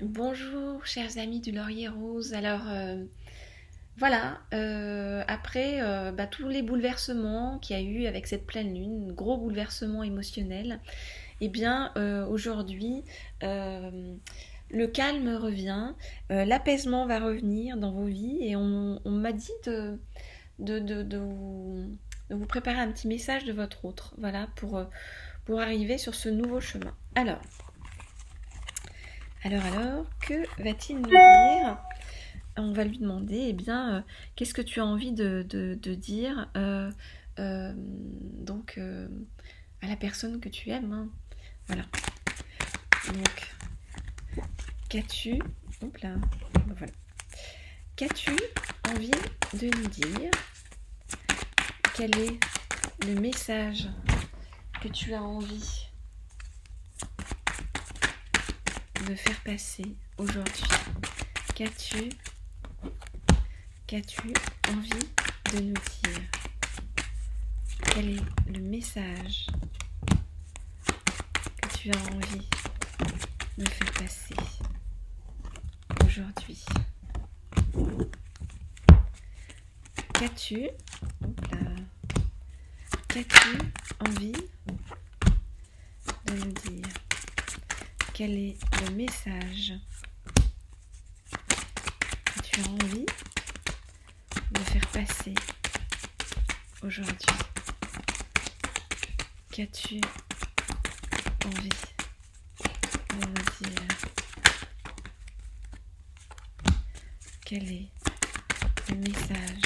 Bonjour chers amis du Laurier Rose. Alors voilà, après tous les bouleversements qu'il y a eu avec cette pleine lune, gros bouleversements émotionnels, eh bien aujourd'hui le calme revient, l'apaisement va revenir dans vos vies et on m'a dit de vous préparer un petit message de votre autre, voilà, pour arriver sur ce nouveau chemin. Alors, que va-t-il nous dire? On va lui demander, qu'est-ce que tu as envie de dire donc à la personne que tu aimes, hein. Voilà. Donc, qu'as-tu, hop là, voilà. Qu'as-tu envie de nous dire? Quel est le message que tu as envie de faire passer aujourd'hui? Qu'as-tu envie de nous dire? Quel est le message que tu as envie de faire passer aujourd'hui? Qu'as-tu envie de nous dire? Quel est le message que tu as envie de faire passer aujourd'hui? Qu'as-tu envie de nous dire? Quel est le message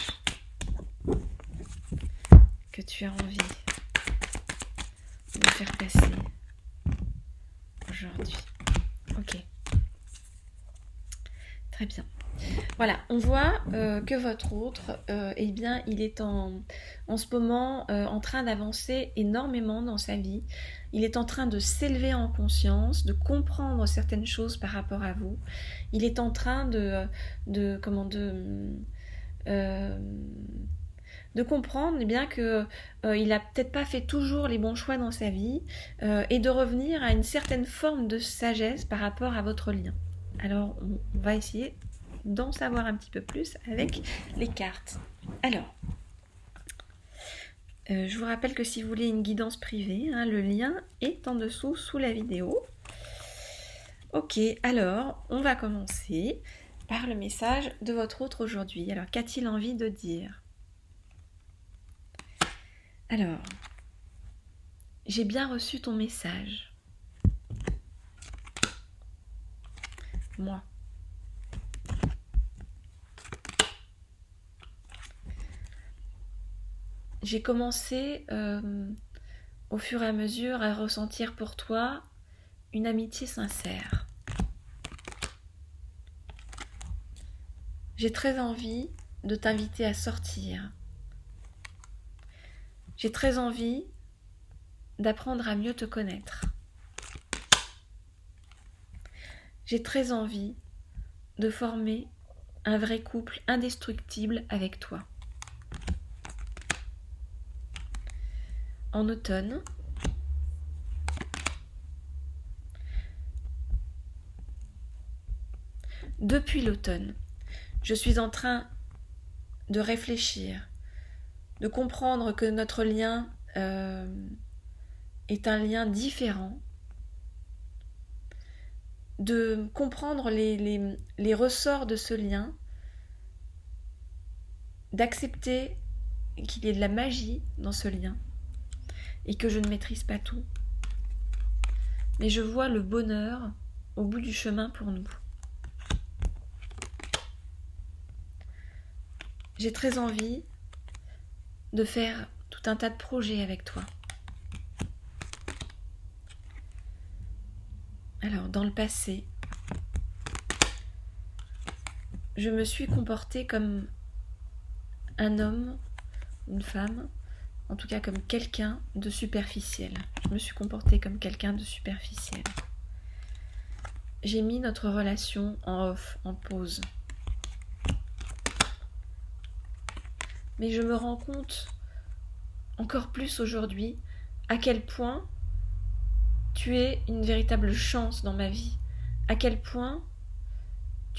que tu as envie de faire passer aujourd'hui? Ok. Très bien. Voilà, on voit que votre autre, il est en ce moment en train d'avancer énormément dans sa vie. Il est en train de s'élever en conscience, de comprendre certaines choses par rapport à vous. Il est en train de comprendre que il n'a peut-être pas fait toujours les bons choix dans sa vie et de revenir à une certaine forme de sagesse par rapport à votre lien. Alors, on va essayer d'en savoir un petit peu plus avec les cartes. Alors, je vous rappelle que si vous voulez une guidance privée, le lien est en dessous sous la vidéo. Ok, alors on va commencer par le message de votre autre aujourd'hui. Alors, qu'a-t-il envie de dire? Alors, j'ai bien reçu ton message. Moi. J'ai commencé au fur et à mesure à ressentir pour toi une amitié sincère. J'ai très envie de t'inviter à sortir. J'ai très envie d'apprendre à mieux te connaître. J'ai très envie de former un vrai couple indestructible avec toi. En automne, depuis l'automne, je suis en train de réfléchir, de comprendre que notre lien est un lien différent, de comprendre les ressorts de ce lien, d'accepter qu'il y ait de la magie dans ce lien et que je ne maîtrise pas tout. Mais je vois le bonheur au bout du chemin pour nous. J'ai très envie de faire tout un tas de projets avec toi. Alors, dans le passé, je me suis comportée comme un homme, une femme, en tout cas comme quelqu'un de superficiel. Je me suis comportée comme quelqu'un de superficiel. J'ai mis notre relation en off, en pause. Mais je me rends compte encore plus aujourd'hui à quel point tu es une véritable chance dans ma vie, à quel point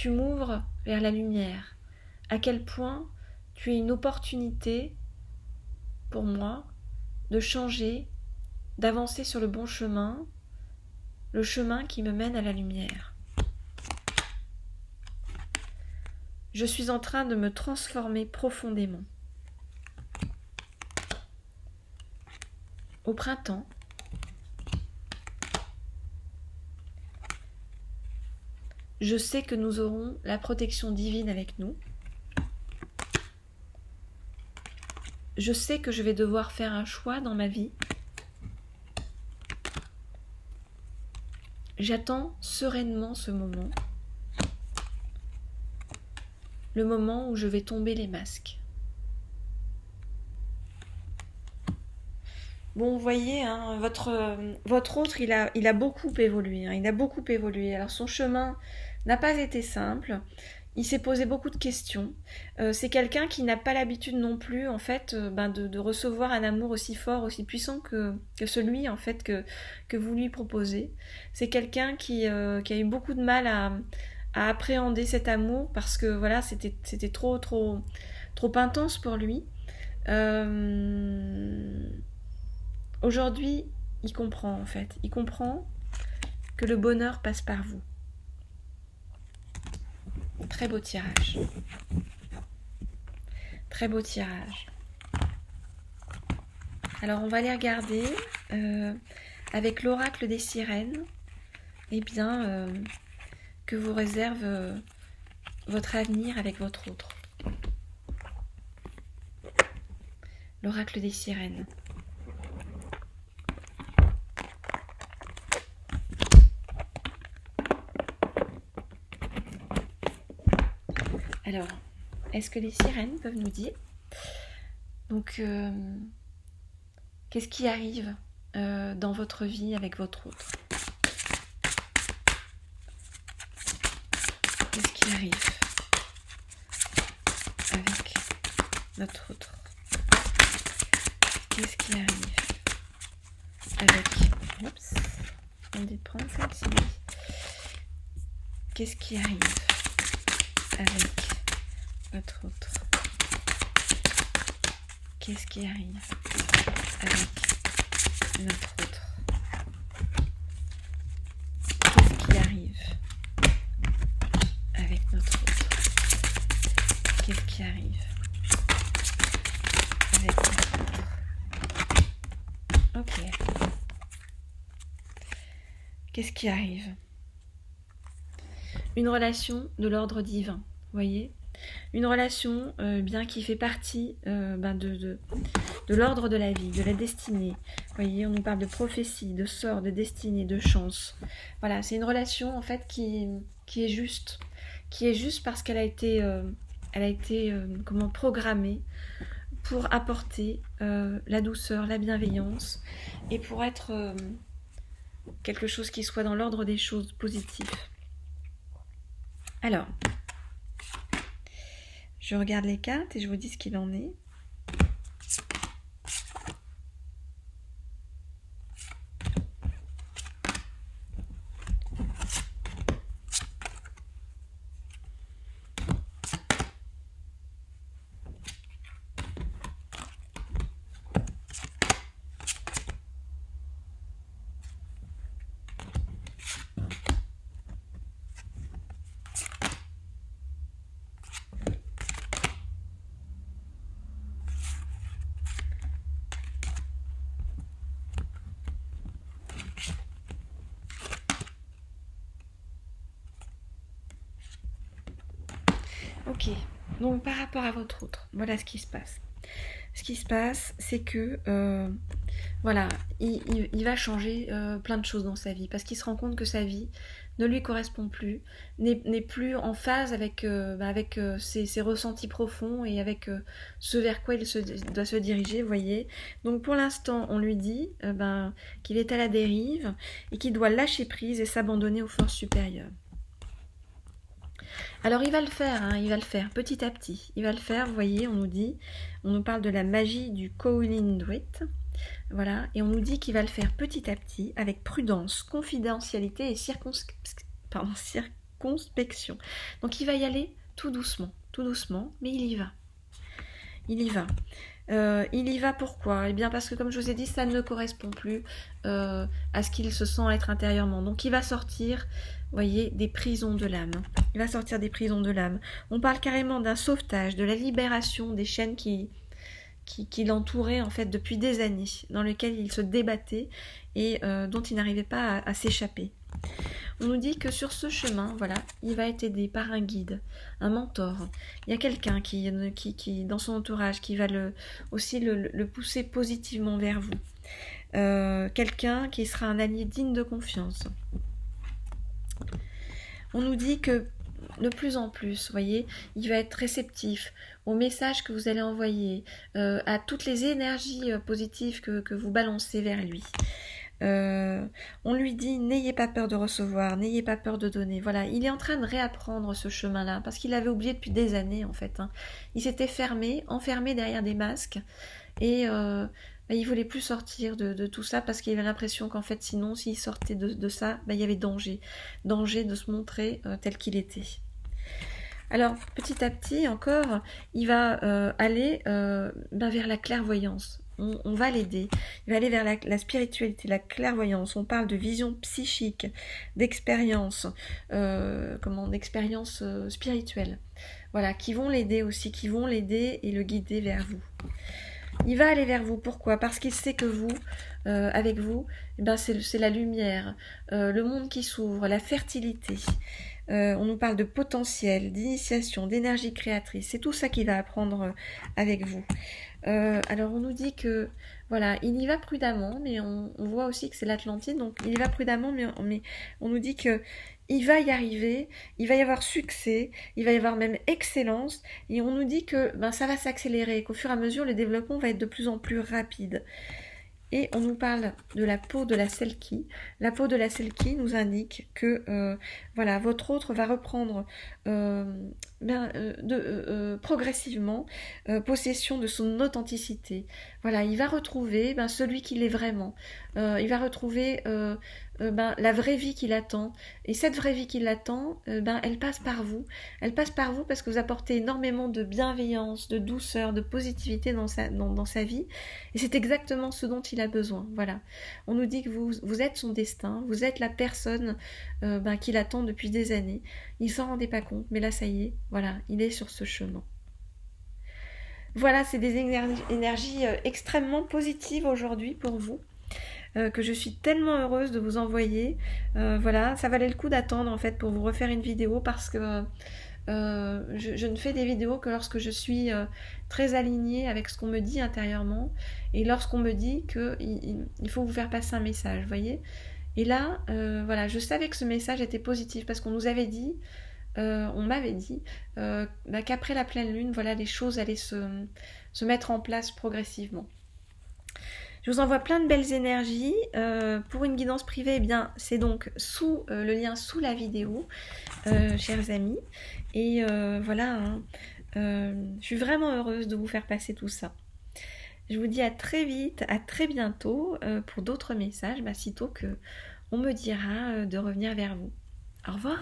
tu m'ouvres vers la lumière, à quel point tu es une opportunité pour moi de changer, d'avancer sur le bon chemin, le chemin qui me mène à la lumière. Je suis en train de me transformer profondément. Au printemps, je sais que nous aurons la protection divine avec nous. Je sais que je vais devoir faire un choix dans ma vie. J'attends sereinement ce moment. Le moment où je vais tomber les masques. Bon, vous voyez, hein, votre autre, il a beaucoup évolué. Hein, il a beaucoup évolué. Alors, son chemin n'a pas été simple. Il s'est posé beaucoup de questions. C'est quelqu'un qui n'a pas l'habitude non plus, en fait, de recevoir un amour aussi fort, aussi puissant que celui, en fait, que vous lui proposez. C'est quelqu'un qui a eu beaucoup de mal à appréhender cet amour parce que, voilà, c'était trop intense pour lui. Aujourd'hui, il comprend, en fait. Il comprend que le bonheur passe par vous. Très beau tirage. Très beau tirage. Alors, on va aller regarder avec l'oracle des sirènes, eh bien, que vous réserve votre avenir avec votre autre. L'oracle des sirènes. Alors, est-ce que les sirènes peuvent nous dire donc qu'est-ce qui arrive dans votre vie avec votre autre? Qu'est-ce qui arrive avec notre autre? Qu'est-ce qui arrive avec... Oups, on va prendre celle-ci. Qu'est-ce qui arrive avec votre autre? Qu'est-ce qui arrive avec notre autre? Qu'est-ce qui arrive avec notre autre? Qu'est-ce qui arrive avec notre autre? Ok. Qu'est-ce qui arrive? Une relation de l'ordre divin, vous voyez? Une relation bien qui fait partie de l'ordre de la vie, de la destinée. Vous voyez, on nous parle de prophétie, de sort, de destinée, de chance. Voilà, c'est une relation en fait qui est juste parce qu'elle a été, programmée pour apporter la douceur, la bienveillance et pour être quelque chose qui soit dans l'ordre des choses positives. Alors, je regarde les cartes et je vous dis ce qu'il en est. Ok, donc par rapport à votre autre, voilà ce qui se passe. Ce qui se passe, c'est que voilà, il va changer plein de choses dans sa vie parce qu'il se rend compte que sa vie ne lui correspond plus, n'est plus en phase avec, ses ressentis profonds et avec ce vers quoi il doit se diriger, vous voyez. Donc pour l'instant, on lui dit qu'il est à la dérive et qu'il doit lâcher prise et s'abandonner aux forces supérieures. Alors il va le faire petit à petit. Il va le faire, vous voyez, on nous parle de la magie du Kowlinduit, voilà, et on nous dit qu'il va le faire petit à petit, avec prudence, confidentialité et circonspection. Donc il va y aller tout doucement, mais il y va. Il y va. Il y va pourquoi? Eh bien parce que comme je vous ai dit, ça ne correspond plus à ce qu'il se sent être intérieurement. Donc il va sortir, vous voyez, des prisons de l'âme. Il va sortir des prisons de l'âme. On parle carrément d'un sauvetage, de la libération des chaînes qui l'entouraient en fait depuis des années, dans lesquelles il se débattait et dont il n'arrivait pas à s'échapper. On nous dit que sur ce chemin, voilà, il va être aidé par un guide, un mentor. Il y a quelqu'un qui dans son entourage, qui va aussi le pousser positivement vers vous. Quelqu'un qui sera un allié digne de confiance. On nous dit que de plus en plus, vous voyez, il va être réceptif aux messages que vous allez envoyer, à toutes les énergies positives que vous balancez vers lui. On lui dit n'ayez pas peur de recevoir, n'ayez pas peur de donner. Voilà, il est en train de réapprendre ce chemin-là parce qu'il avait oublié depuis des années en fait. Il s'était enfermé derrière des masques et il voulait plus sortir de tout ça parce qu'il avait l'impression qu'en fait sinon s'il sortait de ça, il y avait danger de se montrer tel qu'il était. Alors, petit à petit encore, il va aller vers la clairvoyance. On va l'aider. Il va aller vers la spiritualité, la clairvoyance. On parle de vision psychique, d'expérience, d'expérience spirituelle. Voilà, qui vont l'aider aussi, qui vont l'aider et le guider vers vous. Il va aller vers vous. Pourquoi? Parce qu'il sait que vous, avec vous, c'est la lumière, le monde qui s'ouvre, la fertilité. On nous parle de potentiel, d'initiation, d'énergie créatrice. C'est tout ça qu'il va apprendre avec vous. Alors on nous dit que voilà, il y va prudemment, mais on voit aussi que c'est l'Atlantide, donc il y va prudemment, mais on nous dit que il va y arriver, il va y avoir succès, il va y avoir même excellence, et on nous dit que ça va s'accélérer, qu'au fur et à mesure le développement va être de plus en plus rapide. Et on nous parle de la peau de la Selkie. La peau de la Selkie nous indique que voilà, votre autre va reprendre progressivement possession de son authenticité. Voilà, il va retrouver celui qu'il est vraiment. Il va retrouver la vraie vie qui l'attend. Et cette vraie vie qui l'attend, elle passe par vous. Elle passe par vous parce que vous apportez énormément de bienveillance, de douceur, de positivité dans sa vie. Et c'est exactement ce dont il a besoin. Voilà. On nous dit que vous êtes son destin, vous êtes la personne qui l'attend depuis des années. Il s'en rendait pas compte, mais là ça y est, voilà, il est sur ce chemin. Voilà, c'est des énergies extrêmement positives aujourd'hui pour vous. Que je suis tellement heureuse de vous envoyer. Voilà, ça valait le coup d'attendre en fait pour vous refaire une vidéo parce que je ne fais des vidéos que lorsque je suis très alignée avec ce qu'on me dit intérieurement et lorsqu'on me dit qu'il faut vous faire passer un message, vous voyez. Et là, voilà, je savais que ce message était positif parce qu'on nous avait dit, on m'avait dit qu'après la pleine lune, voilà, les choses allaient se mettre en place progressivement. Je vous envoie plein de belles énergies. Pour une guidance privée, eh bien, c'est donc sous le lien sous la vidéo, chers amis. Et voilà, je suis vraiment heureuse de vous faire passer tout ça. Je vous dis à très vite, à très bientôt pour d'autres messages, sitôt qu'on me dira de revenir vers vous. Au revoir.